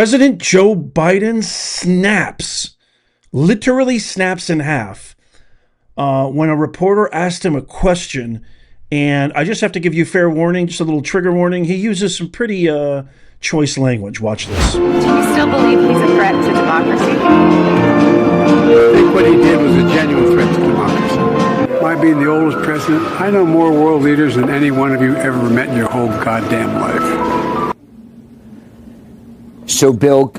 President Joe Biden snaps, literally snaps in half when a reporter asked him a question. And I just have to give you fair warning, just a little trigger warning. He uses some pretty choice language. Watch this. Do you still believe he's a threat to democracy? I think what he did was a genuine threat to democracy. My being the oldest president, I know more world leaders than any one of you ever met in your whole goddamn life. So, Bill,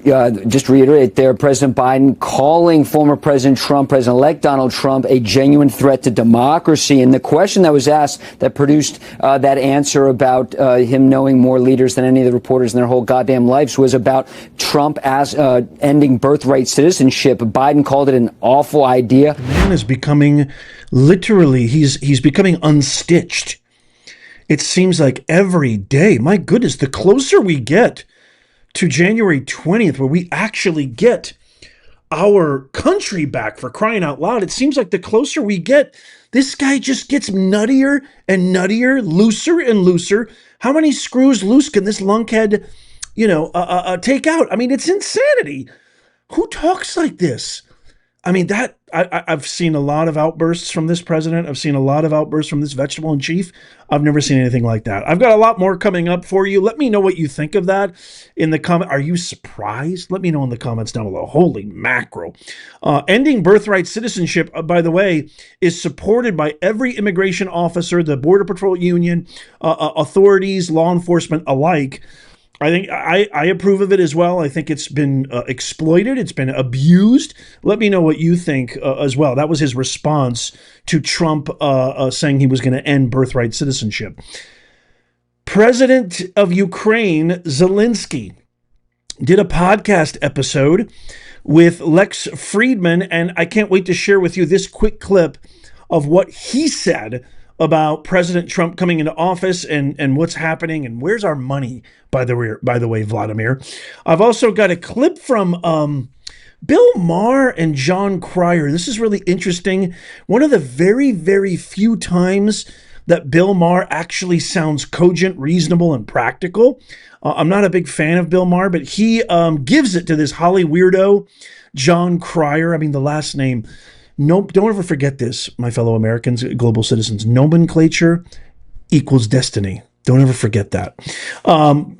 just to reiterate there, President Biden calling former President Trump, President-elect Donald Trump, a genuine threat to democracy. And the question that was asked that produced that answer about him knowing more leaders than any of the reporters in their whole goddamn lives was about Trump as ending birthright citizenship. Biden called it an awful idea. The man is becoming, literally, he's becoming unstitched. It seems like every day, my goodness, the closer we get to January 20th, where we actually get our country back, for crying out loud, it seems like the closer we get, this guy just gets nuttier and nuttier, looser and looser. How many screws loose can this lunkhead, take out? I mean, it's insanity. Who talks like this? I mean, I've seen a lot of outbursts from this president. I've seen a lot of outbursts from this vegetable in chief. I've never seen anything like that. I've got a lot more coming up for you. Let me know what you think of that in the comment. Are you surprised? Let me know in the comments down below. Holy mackerel. Ending birthright citizenship, by the way, is supported by every immigration officer, the Border Patrol Union, authorities, law enforcement alike. I think I approve of it as well. I think it's been exploited. It's been abused. Let me know what you think as well. That was his response to Trump saying he was going to end birthright citizenship. President of Ukraine, Zelenskyy, did a podcast episode with Lex Friedman, and I can't wait to share with you this quick clip of what he said about President Trump coming into office and what's happening and where's our money, by the way, Vladimir. I've also got a clip from Bill Maher and John Cryer. This is really interesting. One of the very, very few times that Bill Maher actually sounds cogent, reasonable, and practical. I'm not a big fan of Bill Maher, but he gives it to this Holly weirdo, John Cryer. I mean, the last name. No, don't ever forget this, my fellow Americans, global citizens. Nomenclature equals destiny. Don't ever forget that.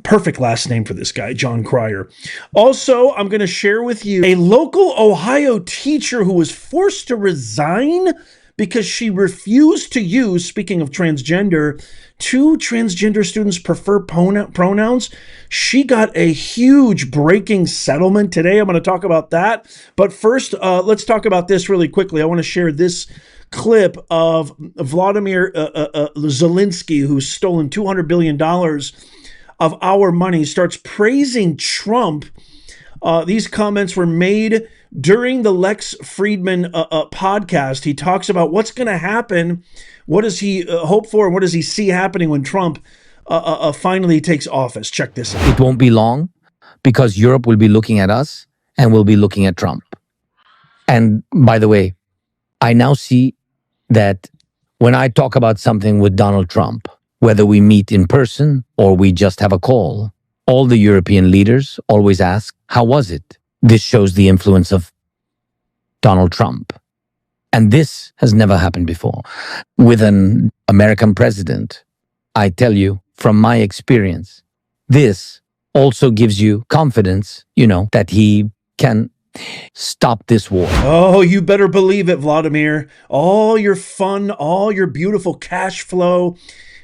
Perfect last name for this guy, John Cryer. Also, I'm going to share with you a local Ohio teacher who was forced to resign because she refused to use, speaking of transgender, two transgender students prefer pronouns. She got a huge breaking settlement today. I'm going to talk about that. But first, let's talk about this really quickly. I want to share this clip of Vladimir Zelenskyy, who's stolen $200 billion of our money, starts praising Trump. These comments were made during the Lex Friedman podcast. He talks about what's going to happen. What does he hope for? And what does he see happening when Trump finally takes office? Check this out. It won't be long because Europe will be looking at us and will be looking at Trump. And by the way, I now see that when I talk about something with Donald Trump, whether we meet in person or we just have a call, all the European leaders always ask, how was it? This shows the influence of Donald Trump. And this has never happened before. With an American president, I tell you from my experience, this also gives you confidence, that he can stop this war. Oh, you better believe it, Vladimir. All your fun, all your beautiful cash flow,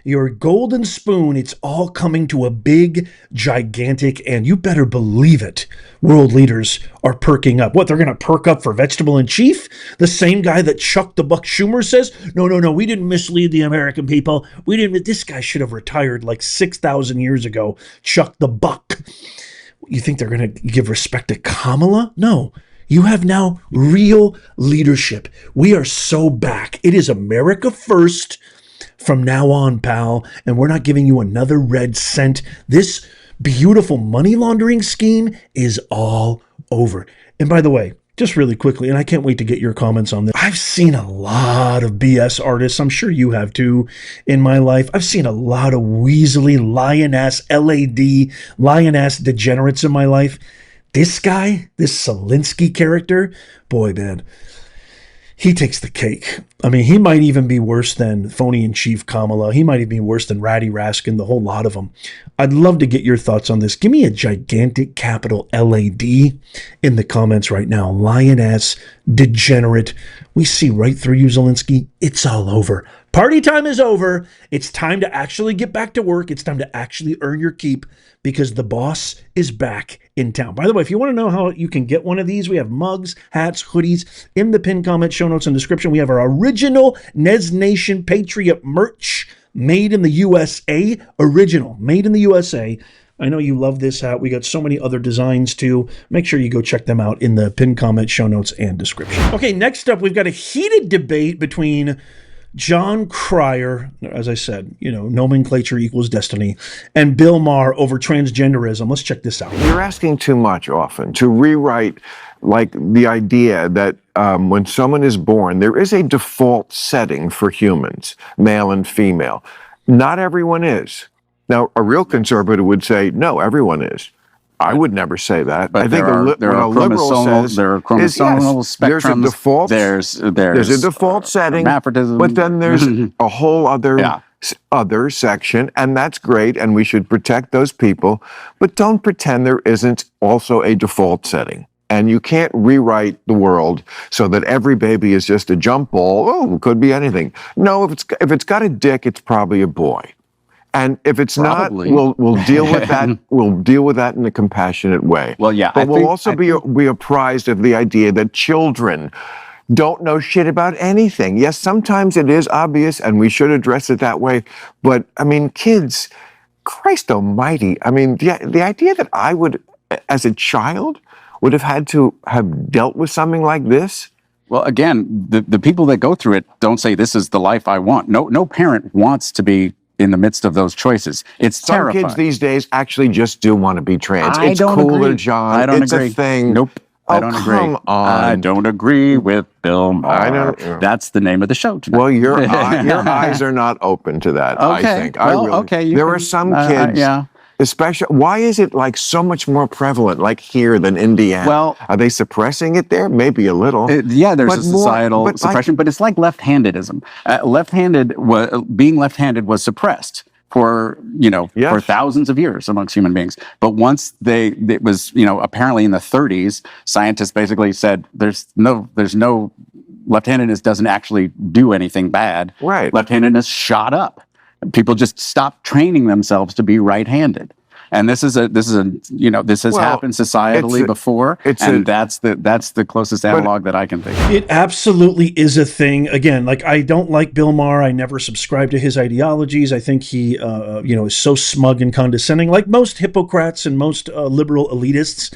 your golden spoon, it's all coming to a big, gigantic, and you better believe it, world leaders are perking up. What, they're going to perk up for vegetable in chief? The same guy that Chuck the Buck Schumer says, no, we didn't mislead the American people. This guy should have retired like 6,000 years ago, Chuck the Buck. You think they're going to give respect to Kamala? No. You have now real leadership. We are so back. It is America first from now on, pal, and we're not giving you another red cent. This beautiful money laundering scheme is all over. And by the way, just really quickly, and I can't wait to get your comments on this. I've seen a lot of BS artists. I'm sure you have too in my life. I've seen a lot of weaselly, lion-ass LAD, lion-ass degenerates in my life. this guy, this Zelenskyy character, boy, man, he takes the cake. I mean, he might even be worse than phony-in-chief Kamala. He might even be worse than Ratty Raskin, the whole lot of them. I'd love to get your thoughts on this. Give me a gigantic capital LAD in the comments right now. Lioness, degenerate. We see right through you, Zelenskyy. It's all over. Party time is over. It's time to actually get back to work. It's time to actually earn your keep because the boss is back in town. By the way, if you want to know how you can get one of these, we have mugs, hats, hoodies in the pinned comment, show notes, and description. We have our original Nez Nation Patriot merch made in the USA. Original, made in the USA. I know you love this hat. We got so many other designs too. Make sure you go check them out in the pinned comment, show notes, and description. Okay, next up, we've got a heated debate between John Cryer, as I said, nomenclature equals destiny, and Bill Maher over transgenderism. Let's check this out. You're asking too much often to rewrite like the idea that when someone is born, there is a default setting for humans, male and female. Not everyone is. Now, a real conservative would say, no, everyone is. I would never say that. But I think there are chromosomal spectrums. There's a default. There's a default setting. Hermaphroditism. But then there's a whole other section, and that's great, and we should protect those people. But don't pretend there isn't also a default setting. And you can't rewrite the world so that every baby is just a jump ball. Oh, it could be anything. No, if it's got a dick, it's probably a boy. And if it's Probably. not, we'll deal with that. We'll deal with that in a compassionate way. Well, yeah, but we'll also be apprised of the idea that children don't know shit about anything. Yes, sometimes it is obvious, and we should address it that way. But I mean, kids, Christ Almighty! I mean, the idea that I would, as a child, would have had to have dealt with something like this. Well, again, the people that go through it don't say this is the life I want. No parent wants to be in the midst of those choices. It's Some terrifying. kids these days actually just do want to be trans. I It's don't cooler, agree. John. I don't it's agree. a thing. Nope. I Oh, don't agree. come on. I don't agree with Bill Maher. That's the name of the show tonight. Well, your eyes are not open to that, I Okay. think. Well, okay, There are some kids, especially, why is it like so much more prevalent like here than Indiana? Well, are they suppressing it there? Maybe a little. Yeah, there's But a societal suppression, but it's like left-handedism. Being left-handed was suppressed for for thousands of years amongst human beings. But once it was apparently in the 30s, scientists basically said there's no left-handedness doesn't actually do anything bad. Right. Left-handedness shot up. People just stopped training themselves to be right-handed. And this has happened societally before, and that's the closest analog that I can think of. It absolutely is a thing. Again, like, I don't like Bill Maher. I never subscribe to his ideologies. I think he, is so smug and condescending, like most hypocrites and most liberal elitists.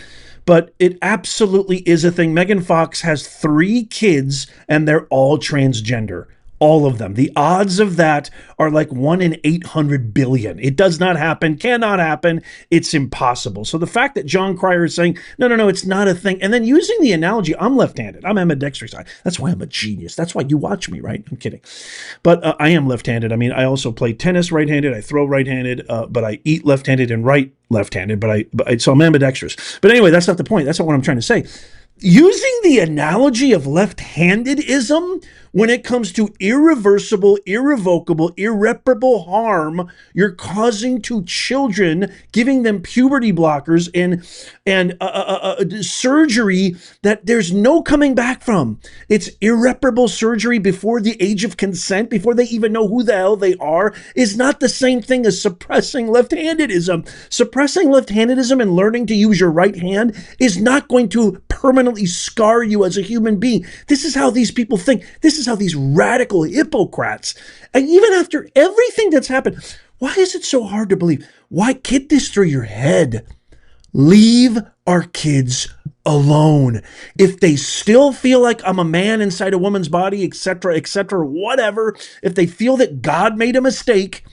But it absolutely is a thing. Megan Fox has 3 kids, and they're all transgender. All of them. The odds of that are like 1 in 800 billion. It does not happen, cannot happen. It's impossible. So the fact that John Cryer is saying, no, it's not a thing. And then using the analogy, I'm left-handed. I'm ambidextrous. That's why I'm a genius. That's why you watch me, right? I'm kidding. But I am left-handed. I mean, I also play tennis right-handed. I throw right-handed, but I eat left-handed and write left-handed. So I'm ambidextrous. But anyway, that's not the point. That's not what I'm trying to say. Using the analogy of left-handedism when it comes to irreversible, irrevocable, irreparable harm you're causing to children, giving them puberty blockers and surgery that there's no coming back from. It's irreparable surgery before the age of consent, before they even know who the hell they are, is not the same thing as suppressing left-handedism. Suppressing left-handedism and learning to use your right hand is not going to permanently scar you as a human being. This is how these people think. This is how these radical hypocrites, and even after everything that's happened, why is it so hard to believe? Why get this through your head? Leave our kids alone. If they still feel like I'm a man inside a woman's body, etc., whatever, if they feel that God made a mistake,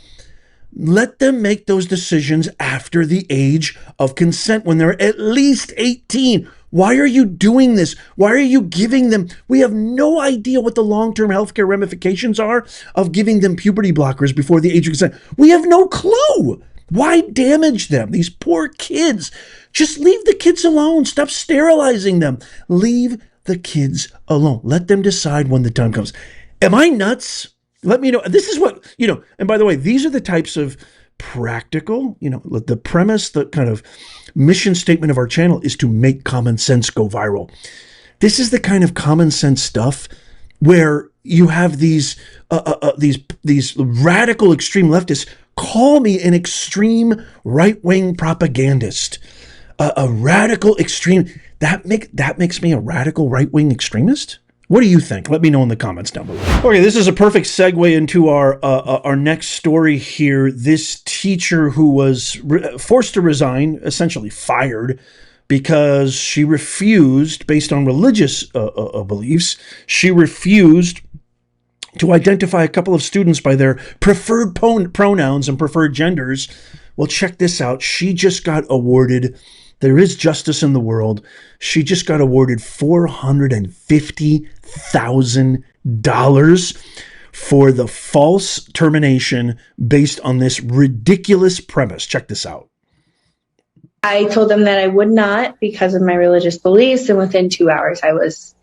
let them make those decisions after the age of consent when they're at least 18. Why are you doing this? Why are you giving them? We have no idea what the long-term healthcare ramifications are of giving them puberty blockers before the age of consent. We have no clue. Why damage them? These poor kids. Just leave the kids alone. Stop sterilizing them. Leave the kids alone. Let them decide when the time comes. Am I nuts? Let me know. This is what, and by the way, these are the types of practical, the premise, the kind of mission statement of our channel is to make common sense go viral. This is the kind of common sense stuff where you have these radical extreme leftists call me an extreme right-wing propagandist, a radical extreme. That makes me a radical right-wing extremist? What do you think? Let me know in the comments down below. Okay, this is a perfect segue into our next story here. This teacher who was forced to resign, essentially fired, because she refused, based on religious beliefs, she refused to identify a couple of students by their preferred pronouns and preferred genders. Well, check this out. She just got awarded, there is justice in the world, she just got awarded $450,000 for the false termination based on this ridiculous premise. Check this out. I told them that I would not because of my religious beliefs, and within 2 hours I was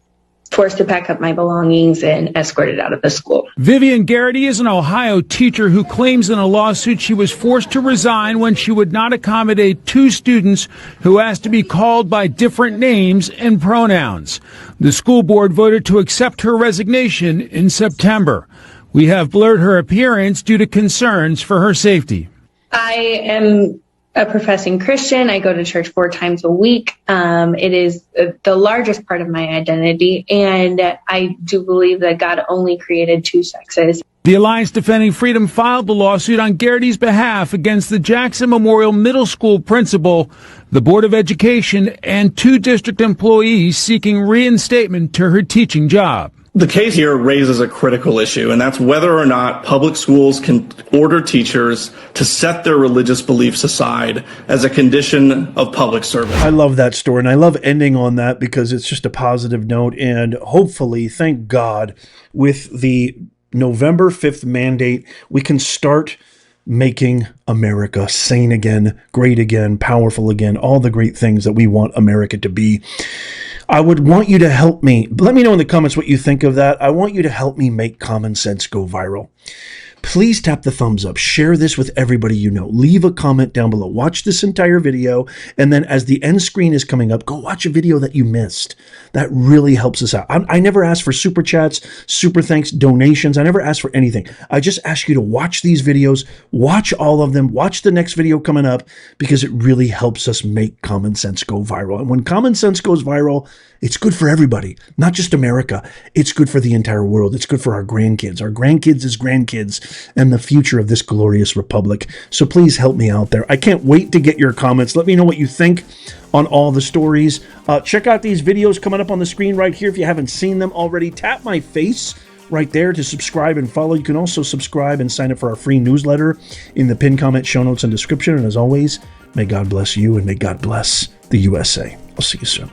forced to pack up my belongings and escorted out of the school. Vivian Garrity is an Ohio teacher who claims in a lawsuit she was forced to resign when she would not accommodate two students who asked to be called by different names and pronouns. The school board voted to accept her resignation in September. We have blurred her appearance due to concerns for her safety. I am a professing Christian. I go to church 4 times a week. It is the largest part of my identity, and I do believe that God only created 2 sexes. The Alliance Defending Freedom filed the lawsuit on Garrity's behalf against the Jackson Memorial Middle School principal, the Board of Education, and 2 district employees seeking reinstatement to her teaching job. The case here raises a critical issue, and that's whether or not public schools can order teachers to set their religious beliefs aside as a condition of public service. I love that story, and I love ending on that because it's just a positive note. And hopefully, thank God, with the November 5th mandate, we can start making America sane again, great again, powerful again, all the great things that we want America to be. I would want you to help me. Let me know in the comments what you think of that. I want you to help me make common sense go viral. Please tap the thumbs up. Share this with everybody you know. Leave a comment down below. Watch this entire video, and then as the end screen is coming up, go watch a video that you missed. That really helps us out. I never ask for super chats, super thanks, donations. I never ask for anything. I just ask you to watch these videos, watch all of them, watch the next video coming up, because it really helps us make common sense go viral. And when common sense goes viral, it's good for everybody, not just America. It's good for the entire world. It's good for our grandkids, grandkids, and the future of this glorious republic. So please help me out there. I can't wait to get your comments. Let me know what you think on all the stories. Check out these videos coming up on the screen right here if you haven't seen them already. Tap my face right there to subscribe and follow. You can also subscribe and sign up for our free newsletter in the pinned comment, show notes, and description. And as always, may God bless you and may God bless the USA. I'll see you soon.